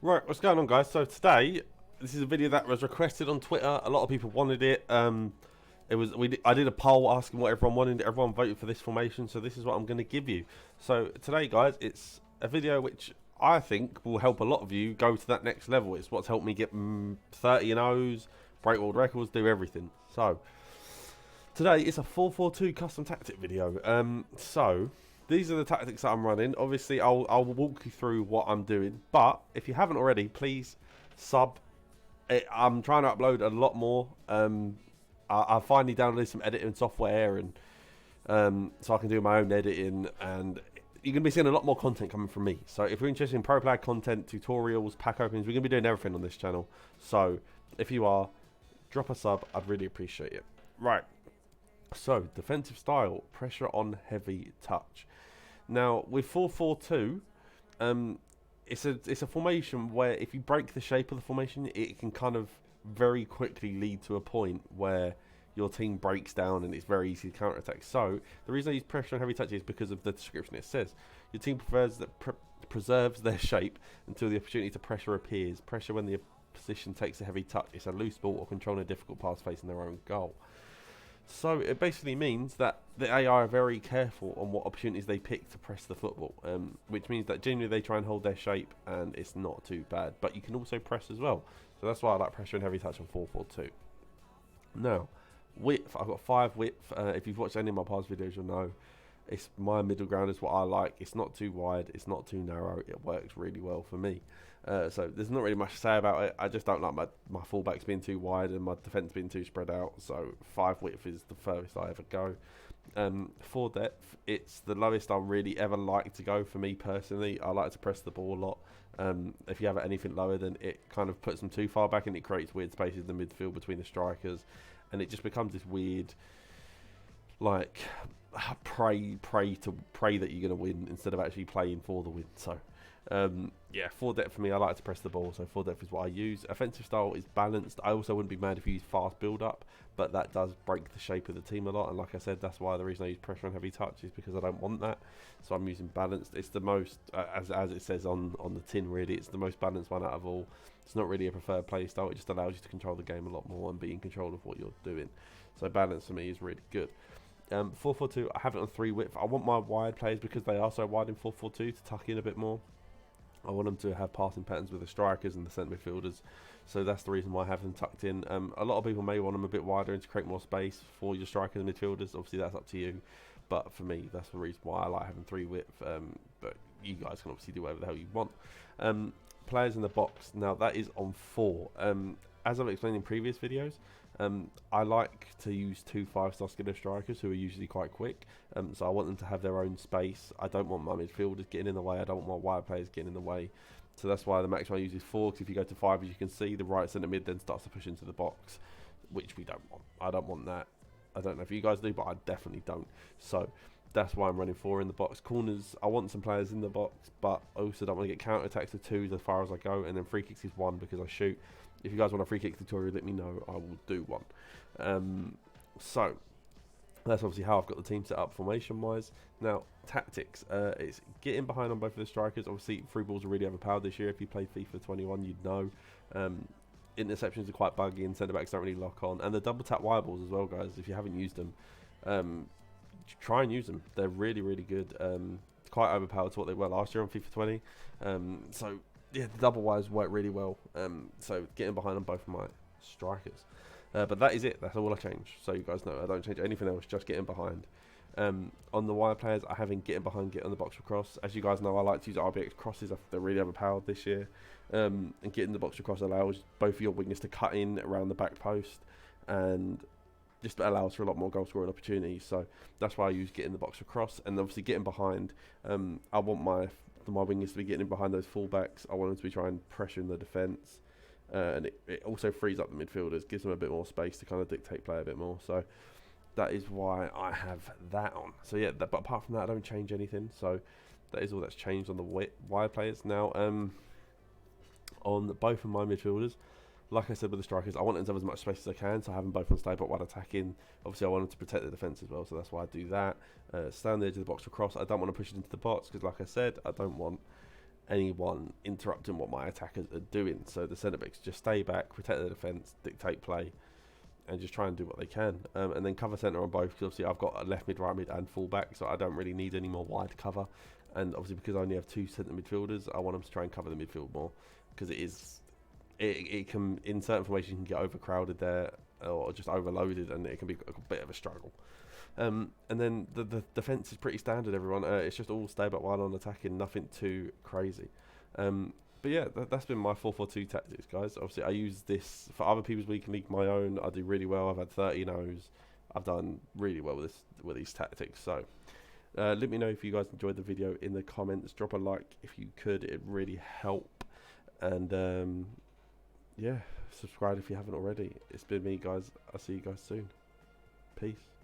Right, what's going on, guys? So today, this is a video that was requested on Twitter. A lot of people wanted it. I did a poll asking what everyone wanted. Everyone voted for this formation, so this is what I'm going to give you. So today, guys, it's a video which I think will help a lot of you go to that next level. It's what's helped me get 30 and O's, break world records, do everything. So today it's a 4-4-2 custom tactic video. So these are the tactics that I'm running. Obviously, I'll walk you through what I'm doing. But if you haven't already, please sub. I'm trying to upload a lot more. I finally downloaded some editing software, and so I can do my own editing. And you're going to be seeing a lot more content coming from me. So if you're interested in pro player content, tutorials, pack openings, we're going to be doing everything on this channel. So if you are, drop a sub. I'd really appreciate it. Right. So defensive style, pressure on heavy touch. Now with 4-4-2, it's a formation where if you break the shape of the formation, it can kind of very quickly lead to a point where your team breaks down and it's very easy to counter attack. So the reason I use pressure on heavy touch is because of the description. It says your team preserves their shape until the opportunity to pressure appears. Pressure when the opposition takes a heavy touch. It's a loose ball or controlling a difficult pass facing their own goal. So it basically means that the AI are very careful on what opportunities they pick to press the football, which means that generally they try and hold their shape and it's not too bad. But you can also press as well. So that's why I like pressure and heavy touch on 4-4-2. Now, width, I've got 5 width. If you've watched any of my past videos, you'll know it's my middle ground is what I like. It's not too wide, it's not too narrow. It works really well for me. So there's not really much to say about it. I just don't like my fullbacks being too wide and my defence being too spread out. So 5 width is the furthest I ever go. 4 depth, it's the lowest I really ever like to go for me personally. I like to press the ball a lot. If you have it anything lower, then it kind of puts them too far back and it creates weird spaces in the midfield between the strikers, and it just becomes this weird, like, pray that you're going to win instead of actually playing for the win. So yeah, 4 depth for me, I like to press the ball, so 4 depth is what I use. Offensive style is balanced. I also wouldn't be mad if you use fast build up, but that does break the shape of the team a lot, and like I said, that's why the reason I use pressure on heavy touch is because I don't want that. So I'm using balanced. It's the most, as it says on the tin, really, it's the most balanced one out of all. It's not really a preferred play style, it just allows you to control the game a lot more and be in control of what you're doing. So balance for me is really good. 4-4-2, I have it on 3 width. I want my wide players, because they are so wide in 4-4-2, to tuck in a bit more. I want them to have passing patterns with the strikers and the centre midfielders, so that's the reason why I have them tucked in. A lot of people may want them a bit wider and to create more space for your strikers and midfielders. Obviously that's up to you, but for me that's the reason why I like having 3 width, but you guys can obviously do whatever the hell you want. Players in the box, now that is on 4. As I've explained in previous videos, I like to use 2 5-star skiller strikers who are usually quite quick, so I want them to have their own space. I don't want my midfielders getting in the way, I don't want my wide players getting in the way, so that's why the maximum I use is 4, because if you go to 5, as you can see, the right centre mid then starts to push into the box, which we don't want. I don't want that. I don't know if you guys do, but I definitely don't. So that's why I'm running 4 in the box. Corners, I want some players in the box, but I also don't want to get counter attacks to 2s as far as I go, and then free kicks is 1 because I shoot. If you guys want a free kick tutorial, let me know, I will do one. So that's obviously how I've got the team set up formation wise. Now tactics, it's getting behind on both of the strikers. Obviously through balls are really overpowered this year. If you played FIFA 21, you'd know. Interceptions are quite buggy and centre backs don't really lock on, and the double tap wide balls as well, guys. If you haven't used them, try and use them. They're really good. Quite overpowered to what they were last year on FIFA 20. So yeah, the double wires work really well. So getting behind on both of my strikers. But that is it. That's all I change. So you guys know I don't change anything else. Just getting behind. On the wide players, I have getting behind, get on the box for cross. As you guys know, I like to use RBX crosses. They're really overpowered this year. And getting the box across allows both of your wingers to cut in around the back post, and just allows for a lot more goal scoring opportunities. So that's why I use getting the box across, and obviously getting behind. I want my wingers to be getting in behind those fullbacks. I want them to be trying pressuring the defence, and it also frees up the midfielders, gives them a bit more space to kind of dictate play a bit more. So that is why I have that on. So yeah, but apart from that, I don't change anything. So that is all that's changed on the wide players. Now on both of my midfielders, like I said with the strikers, I want them to have as much space as I can, so I have them both on stay but one attacking. Obviously I want them to protect the defence as well, so that's why I do that. Stay on the edge of the box for cross. I don't want to push it into the box because, like I said, I don't want anyone interrupting what my attackers are doing. So the centre backs just stay back, protect the defence, dictate play, and just try and do what they can. And then cover centre on both, because obviously I've got a left mid, right mid, and full back, so I don't really need any more wide cover. And obviously because I only have 2 centre midfielders, I want them to try and cover the midfield more, because it can, in certain formations, you can get overcrowded there or just overloaded, and it can be a bit of a struggle. And then the defence is pretty standard, everyone. It's just all stay back while on attacking, nothing too crazy. But yeah, that's been my 4-4-2 tactics, guys. Obviously, I use this for other people's weekend league, my own. I do really well. I've had 30 no's. I've done really well with these tactics. So let me know if you guys enjoyed the video in the comments. Drop a like if you could. It'd really help. And yeah, subscribe if you haven't already. It's been me, guys. I'll see you guys soon. Peace.